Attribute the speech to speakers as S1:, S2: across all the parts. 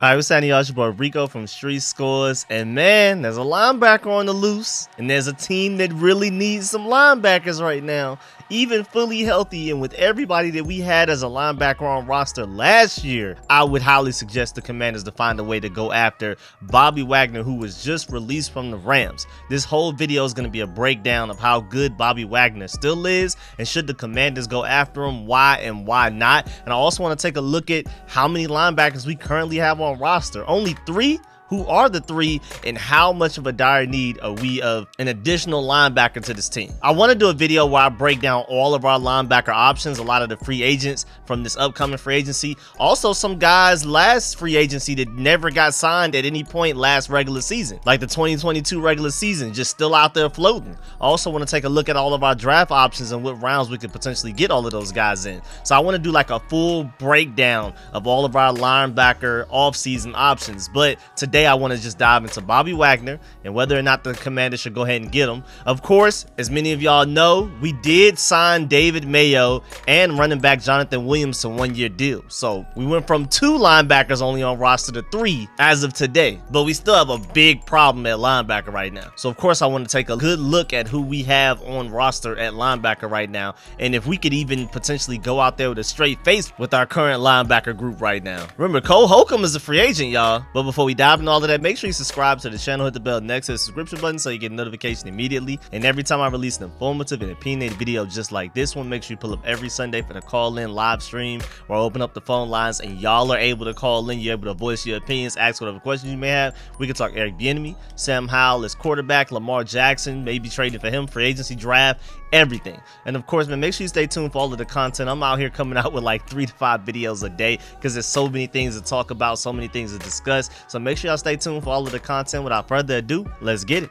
S1: All right, what's happening, y'all? It's your boy Rico from Street Scores. And man, there's a linebacker on the loose, and there's a team that really needs some linebackers right now, even fully healthy. And with everybody that we had as a linebacker on roster last year, I would highly suggest the Commanders to find a way to go after Bobby Wagner, who was just released from the Rams. This whole video is going to be a breakdown of how good Bobby Wagner still is, and should the Commanders go after him, why and why not. And I also want to take a look at how many linebackers we currently have on roster. Only 3? Who are the 3, and how much of a dire need are we of an additional linebacker to this team? I want to do a video where I break down all of our linebacker options, a lot of the free agents from this upcoming free agency. Also, some guys last free agency that never got signed at any point last regular season, like the 2022 regular season, just still out there floating. I also want to take a look at all of our draft options and what rounds we could potentially get all of those guys in. So I want to do like a full breakdown of all of our linebacker off-season options. But today I want to just dive into Bobby Wagner and whether or not the Commanders should go ahead and get him. Of course, as many of y'all know, we did sign David Mayo and running back Jonathan Williams to 1-year deal. So we went from 2 linebackers only on roster to 3 as of today, but we still have a big problem at linebacker right now. So of course I want to take a good look at who we have on roster at linebacker right now, and if we could even potentially go out there with a straight face with our current linebacker group right now. Remember, Holcomb is a free agent, y'all. But before we dive into all of that, make sure you subscribe to the channel, hit the bell next to the subscription button so you get a notification immediately. And every time I release an informative and opinionated video just like this one, make sure you pull up every Sunday for the call-in live stream where I open up the phone lines and y'all are able to call in. You're able to voice your opinions, ask whatever questions you may have. We can talk Eric Bieniemy, Sam Howell as quarterback, Lamar Jackson, maybe trading for him, free agency, draft, everything. And of course, man, make sure you stay tuned for all of the content. I'm out here coming out with like 3 to 5 videos a day because there's so many things to talk about, so many things to discuss. So make sure y'all stay tuned for all of the content. Without further ado, let's get it.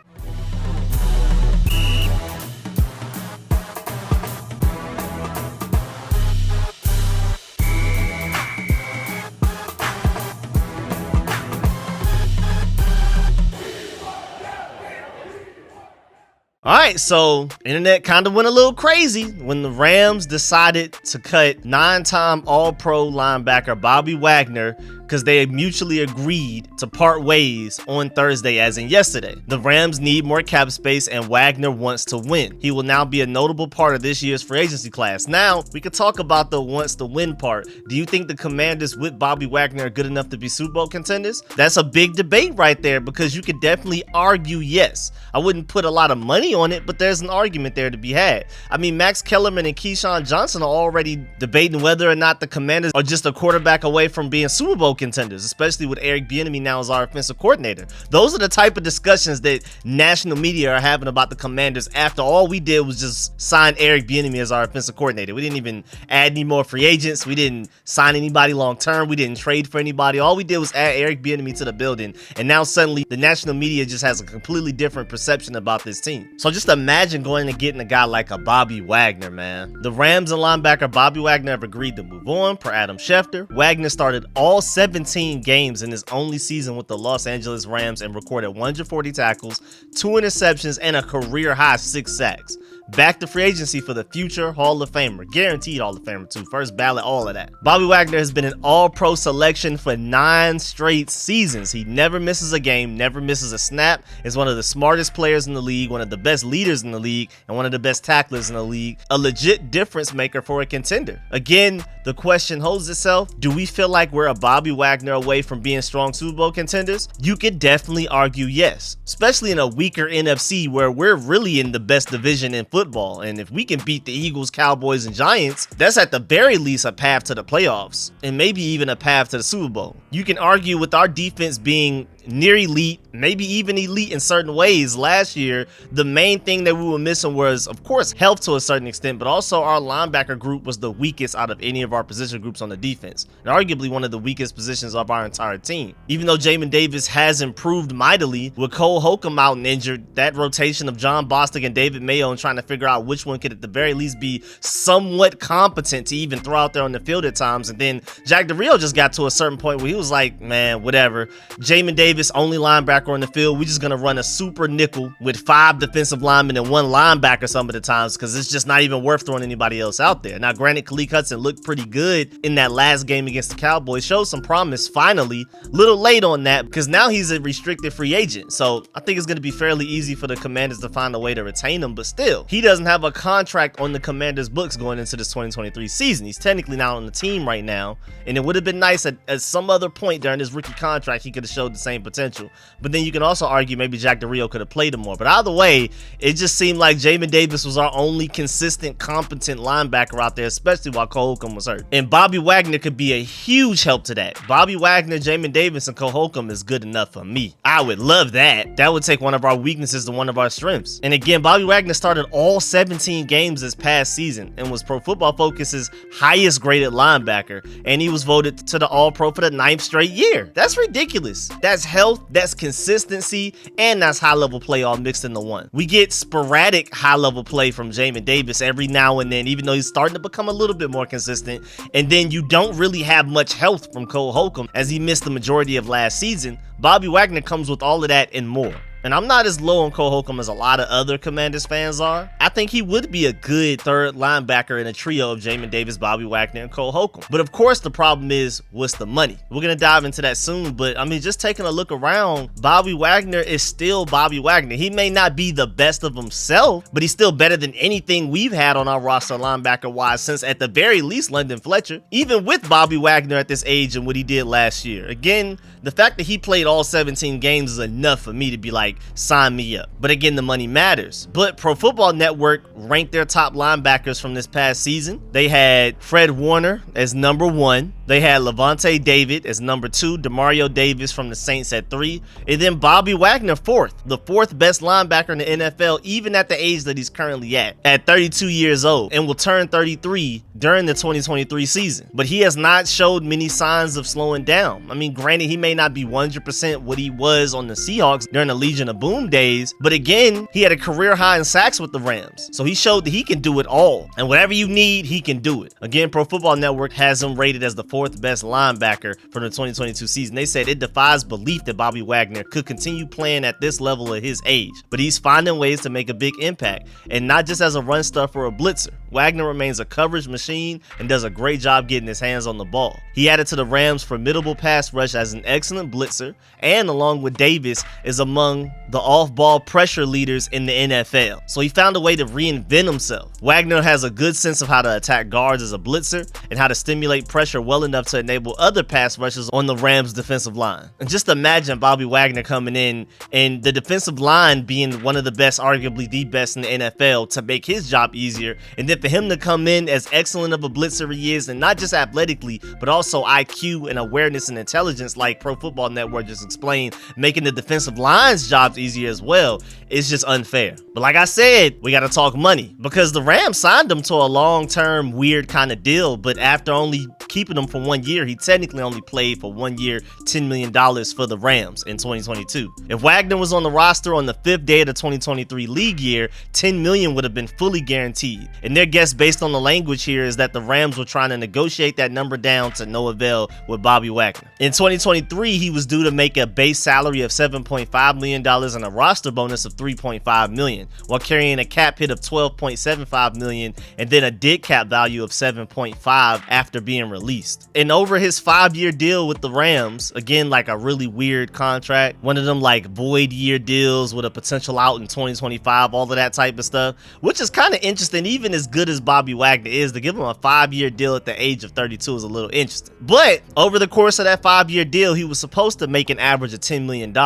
S1: All right, so internet kind of went a little crazy when the Rams decided to cut 9-time All-Pro linebacker Bobby Wagner because they mutually agreed to part ways on Thursday, as in yesterday. The Rams need more cap space and Wagner wants to win. He will now be a notable part of this year's free agency class. Now, we could talk about the wants to win part. Do you think the Commanders with Bobby Wagner are good enough to be Super Bowl contenders? That's a big debate right there because you could definitely argue yes. I wouldn't put a lot of money on it, but there's an argument there to be had. I mean, Max Kellerman and Keyshawn Johnson are already debating whether or not the Commanders are just a quarterback away from being Super Bowl contenders, especially with Eric Bieniemy now as our offensive coordinator. Those are the type of discussions that national media are having about the Commanders after all we did was just sign Eric Bieniemy as our offensive coordinator. We didn't even add any more free agents. We didn't sign anybody long term. We didn't trade for anybody. All we did was add Eric Bieniemy to the building, and now suddenly the national media just has a completely different perception about this team. So just imagine going and getting a guy like a Bobby Wagner, man. The Rams and linebacker Bobby Wagner have agreed to move on per Adam Schefter. Wagner started all 17 games in his only season with the Los Angeles Rams and recorded 140 tackles, 2 interceptions, and a career high 6 sacks. Back to free agency for the future Hall of Famer. Guaranteed Hall of Famer too. First ballot, all of that. Bobby Wagner has been an All-Pro selection for 9 straight seasons. He never misses a game, never misses a snap, is one of the smartest players in the league, one of the best leaders in the league, and one of the best tacklers in the league. A legit difference maker for a contender. Again, the question holds itself. Do we feel like we're a Bobby Wagner away from being strong Super Bowl contenders? You could definitely argue yes, especially in a weaker NFC where we're really in the best division in football. And if we can beat the Eagles, Cowboys, and Giants, that's at the very least a path to the playoffs and maybe even a path to the Super Bowl. You can argue with our defense being near elite, maybe even elite in certain ways. Last year, the main thing that we were missing was, of course, health to a certain extent, but also our linebacker group was the weakest out of any of our position groups on the defense, and arguably one of the weakest positions of our entire team. Even though Jamin Davis has improved mightily, with Cole Holcomb out and injured, that rotation of John Bostic and David Mayo and trying to figure out which one could at the very least be somewhat competent to even throw out there on the field at times. And then Jack Del Rio just got to a certain point where he was like, man, whatever. Jamin Davis Davis, only linebacker on the field. We're just going to run a super nickel with 5 defensive linemen and 1 linebacker some of the times because it's just not even worth throwing anybody else out there. Now, granted, Khaleke Hudson looked pretty good in that last game against the Cowboys. Showed some promise finally. Little late on that because now he's a restricted free agent. So I think it's going to be fairly easy for the Commanders to find a way to retain him. But still, he doesn't have a contract on the Commanders' books going into this 2023 season. He's technically not on the team right now. And it would have been nice at some other point during his rookie contract he could have showed the same potential. But then you can also argue maybe Jack Del Rio could have played him more. But either way, it just seemed like Jamin Davis was our only consistent, competent linebacker out there, especially while Cole Holcomb was hurt. And Bobby Wagner could be a huge help to that. Bobby Wagner, Jamin Davis, and Cole Holcomb is good enough for me. I would love that. That would take one of our weaknesses to one of our strengths. And again, Bobby Wagner started all 17 games this past season and was Pro Football Focus's highest graded linebacker. And he was voted to the All-Pro for the 9th straight year. That's ridiculous. That's health, that's consistency, and that's high-level play all mixed into one. We get sporadic high-level play from Jamin Davis every now and then, even though he's starting to become a little bit more consistent. And then you don't really have much health from Cole Holcomb as he missed the majority of last season. Bobby Wagner comes with all of that and more. And I'm not as low on Cole Holcomb as a lot of other Commanders fans are. I think he would be a good third linebacker in a trio of Jamin Davis, Bobby Wagner, and Cole Holcomb. But of course, the problem is, what's the money? We're going to dive into that soon, but I mean, just taking a look around, Bobby Wagner is still Bobby Wagner. He may not be the best of himself, but he's still better than anything we've had on our roster linebacker-wise since at the very least London Fletcher, even with Bobby Wagner at this age and what he did last year. Again, the fact that he played all 17 games is enough for me to be like, sign me up. But again, the money matters. But Pro Football Network ranked their top linebackers from this past season. They had Fred Warner as number 1. They had Levante David as number 2, Demario Davis from the Saints at 3, and then Bobby Wagner 4th, the 4th best linebacker in the NFL, even at the age that he's currently at 32 years old, and will turn 33 during the 2023 season. But he has not showed many signs of slowing down. I mean, granted, he may not be 100% what he was on the Seahawks during the Legion of Boom days, but again, he had a career high in sacks with the Rams, so he showed that he can do it all, and whatever you need, he can do it. Again, Pro Football Network has him rated as the 4th best linebacker for the 2022 season. They said it defies belief that Bobby Wagner could continue playing at this level at his age, but he's finding ways to make a big impact, and not just as a run stuffer or a blitzer. Wagner remains a coverage machine and does a great job getting his hands on the ball. He added to the Rams' formidable pass rush as an excellent blitzer, and along with Davis, is among the off-ball pressure leaders in the NFL. So he found a way to reinvent himself. Wagner has a good sense of how to attack guards as a blitzer and how to stimulate pressure well enough to enable other pass rushes on the Rams' defensive line. And just imagine Bobby Wagner coming in and the defensive line being one of the best, arguably the best in the NFL, to make his job easier, and then for him to come in as excellent of a blitzer he is, and not just athletically, but also IQ and awareness and intelligence, like Pro Football Network just explained, making the defensive line's jobs easier as well. It's just unfair. But like I said, we got to talk money, because the Rams signed him to a long-term weird kind of deal, but after only keeping him for 1 year, he technically only played for 1 year, $10 million for the Rams in 2022. If Wagner was on the roster on the 5th day of the 2023 league year, $10 million would have been fully guaranteed. And their guess based on the language here is that the Rams were trying to negotiate that number down to no avail with Bobby Wagner. In 2023, he was due to make a base salary of $7.5 million and a roster bonus of $3.5 million, while carrying a cap hit of $12.75 million and then a dead cap value of $7.5 after being released. And over his 5-year deal with the Rams, again, like a really weird contract, one of them like void year deals with a potential out in 2025, all of that type of stuff, which is kind of interesting. Even as good as Bobby Wagner is, to give him a 5-year deal at the age of 32 is a little interesting. But over the course of that 5-year deal, he was supposed to make an average of $10 million.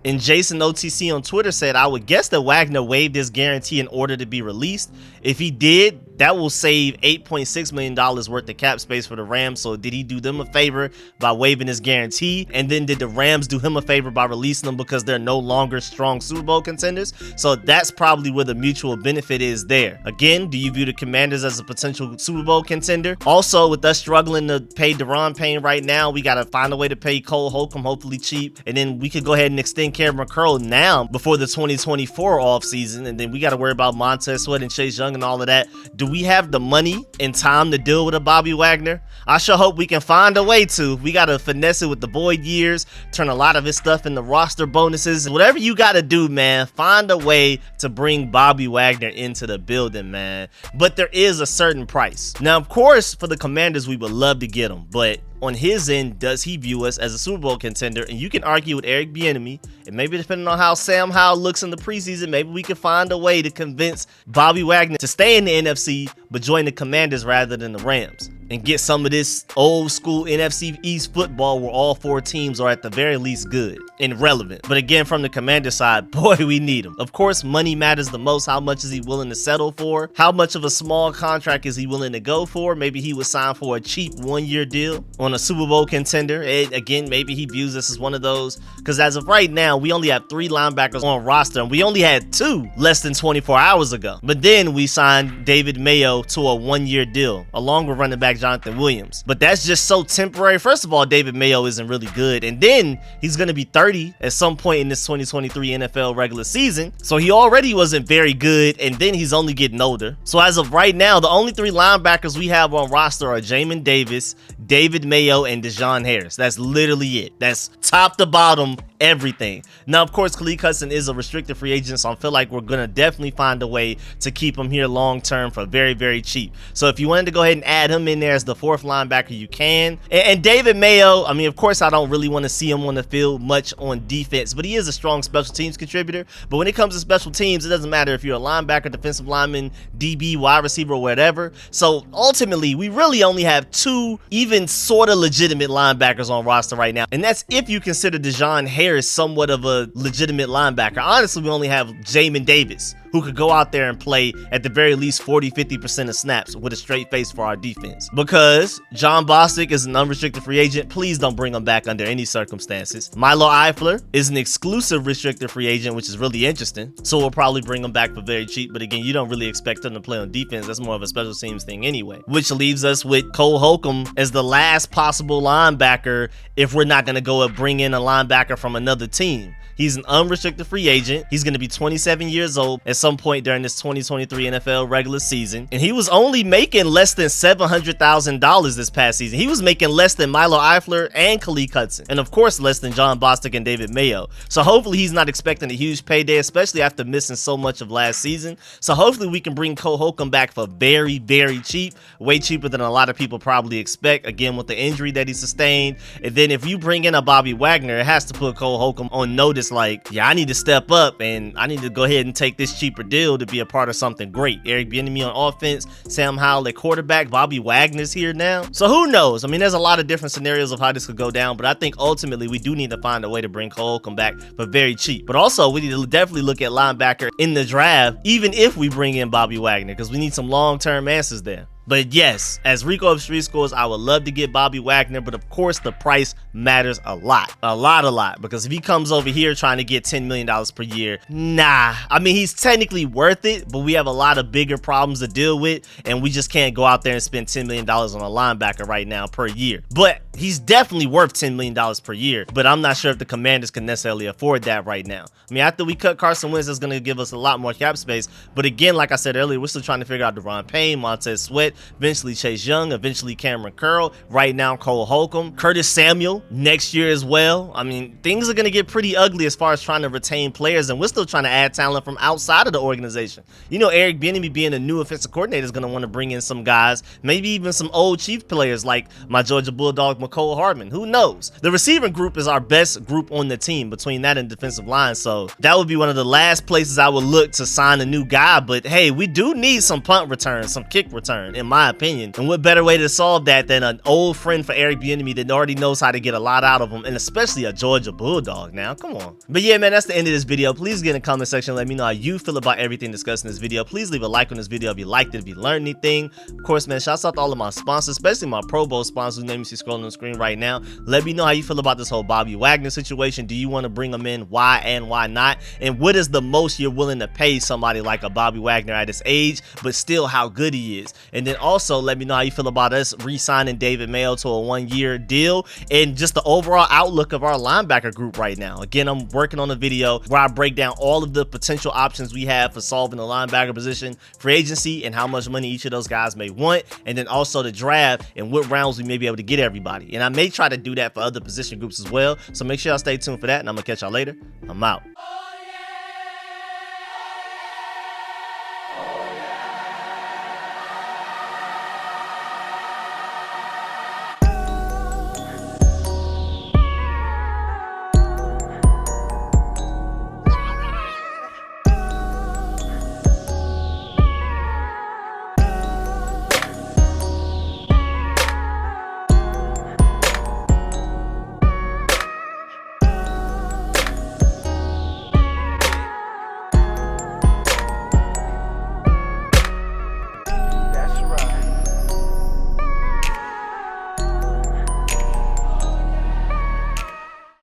S1: And Jason OTC on Twitter said, I would guess that Wagner waived his guarantee in order to be released. If he did, that will save $8.6 million worth of cap space for the Rams. So did he do them a favor by waiving his guarantee? And then did the Rams do him a favor by releasing them because they're no longer strong Super Bowl contenders? So that's probably where the mutual benefit is there. Again, do you view the Commanders as a potential Super Bowl contender? Also, with us struggling to pay Deron Payne right now, we got to find a way to pay Cole Holcomb, hopefully cheap. And then we could go ahead and extend Cameron Curl now before the 2024 offseason. And then we got to worry about Montez Sweat and Chase Young and all of that. Do do we have the money and time to deal with a Bobby Wagner? I sure hope we can find a way to. We gotta finesse it with the void years, turn a lot of his stuff into roster bonuses. Whatever you gotta do, man, find a way to bring Bobby Wagner into the building, man. But there is a certain price. Now, of course, for the Commanders, we would love to get him, but on his end, does he view us as a Super Bowl contender? And you can argue with Eric Bieniemy, and maybe depending on how Sam Howell looks in the preseason, maybe we can find a way to convince Bobby Wagner to stay in the NFC, but join the Commanders rather than the Rams, and get some of this old school NFC East football where all 4 teams are at the very least good and relevant. But again, from the Commander side, boy, we need him. Of course, money matters the most. How much is he willing to settle for? How much of a small contract is he willing to go for? Maybe he would sign for a cheap 1-year deal on a Super Bowl contender. And again, maybe he views this as one of those, because as of right now, we only have 3 linebackers on roster, and we only had 2 less than 24 hours ago. But then we signed David Mayo to a 1-year deal, along with running back Jonathan Williams. But that's just so temporary. First of all, David Mayo isn't really good, and then he's going to be 30 at some point in this 2023 NFL regular season, so he already wasn't very good, and then he's only getting older. So as of right now, the only 3 linebackers we have on roster are Jamin Davis, David Mayo, and Deshaun Harris. That's literally it. That's top to bottom everything. Now, of course, Khaleke Hudson is a restricted free agent, so I feel like we're going to definitely find a way to keep him here long term for very, very cheap. So if you wanted to go ahead and add him in there as the 4th linebacker, you can. And David Mayo, I mean, of course, I don't really want to see him on the field much on defense, but he is a strong special teams contributor. But when it comes to special teams, it doesn't matter if you're a linebacker, defensive lineman, DB, wide receiver, or whatever. So ultimately, we really only have 2 even sort of legitimate linebackers on roster right now, and that's if you consider Deshaun Harris somewhat of a legitimate linebacker. Honestly, we only have Jamin Davis, who could go out there and play at the very least 40-50% of snaps with a straight face for our defense. Because John Bostic is an unrestricted free agent, please don't bring him back under any circumstances. Milo Eifler is an exclusive restricted free agent, which is really interesting, so we'll probably bring him back for very cheap. But again, you don't really expect him to play on defense. That's more of a special teams thing anyway, which leaves us with Cole Holcomb as the last possible linebacker if we're not going to go and bring in a linebacker from another team. He's an unrestricted free agent. He's going to be 27 years old at some point during this 2023 NFL regular season. And he was only making less than $700,000 this past season. He was making less than Milo Eifler and Khaleke Hudson. And of course, less than John Bostic and David Mayo. So hopefully he's not expecting a huge payday, especially after missing so much of last season. So hopefully we can bring Cole Holcomb back for very, very cheap. Way cheaper than a lot of people probably expect. Again, with the injury that he sustained. And then if you bring in a Bobby Wagner, it has to put Cole Holcomb on notice like, yeah, I need to step up and I need to go ahead and take this cheaper deal to be a part of something great. Eric Bieniemy on offense, Sam Howell at quarterback, Bobby Wagner's here now. So who knows? I mean, there's a lot of different scenarios of how this could go down, but I think ultimately we do need to find a way to bring Cole Holcomb back for very cheap. But also we need to definitely look at linebacker in the draft, even if we bring in Bobby Wagner, because we need some long-term answers there. But yes, as Rico of Street Scores, I would love to get Bobby Wagner, but of course the price matters a lot. A lot. Because if he comes over here trying to get $10 million per year, nah. I mean, he's technically worth it, but we have a lot of bigger problems to deal with, and we just can't go out there and spend $10 million on a linebacker right now per year. But he's definitely worth $10 million per year, but I'm not sure if the Commanders can necessarily afford that right now. I mean, after we cut Carson Wentz, that's going to give us a lot more cap space. But again, like I said earlier, we're still trying to figure out Deron Payne, Montez Sweat, eventually Chase Young, eventually Cameron Curl, right now Cole Holcomb, Curtis Samuel next year as well. I mean, things are going to get pretty ugly as far as trying to retain players, and we're still trying to add talent from outside of the organization. You know, Eric Bieniemy being a new offensive coordinator is going to want to bring in some guys, maybe even some old Chief players like my Georgia Bulldog, McCole Hardman. Who knows? The receiving group is our best group on the team between that and defensive line, so that would be one of the last places I would look to sign a new guy. But hey, we do need some punt return, some kick return, in my opinion. And what better way to solve that than an old friend for Eric Bieniemy that already knows how to get a lot out of him, and especially a Georgia Bulldog now. Come on. But yeah, man, that's the end of this video. Please get in the comment section, let me know how you feel about everything discussed in this video. Please leave a like on this video if you liked it, if you learned anything. Of course, man, shouts out to all of my sponsors, especially my Pro Bowl sponsors whose name you see scrolling on the screen right now. Let me know how you feel about this whole Bobby Wagner situation. Do you want to bring him in? Why and why not? And what is the most you're willing to pay somebody like a Bobby Wagner at his age, but still how good he is? And then also let me know how you feel about us re-signing David Mayo to a 1-year deal and just the overall outlook of our linebacker group right now. Again, I'm working on a video where I break down all of the potential options we have for solving the linebacker position, free agency, and how much money each of those guys may want, and then also the draft and what rounds we may be able to get everybody. And I may try to do that for other position groups as well, so make sure y'all stay tuned for that, and I'm gonna catch y'all later. I'm out.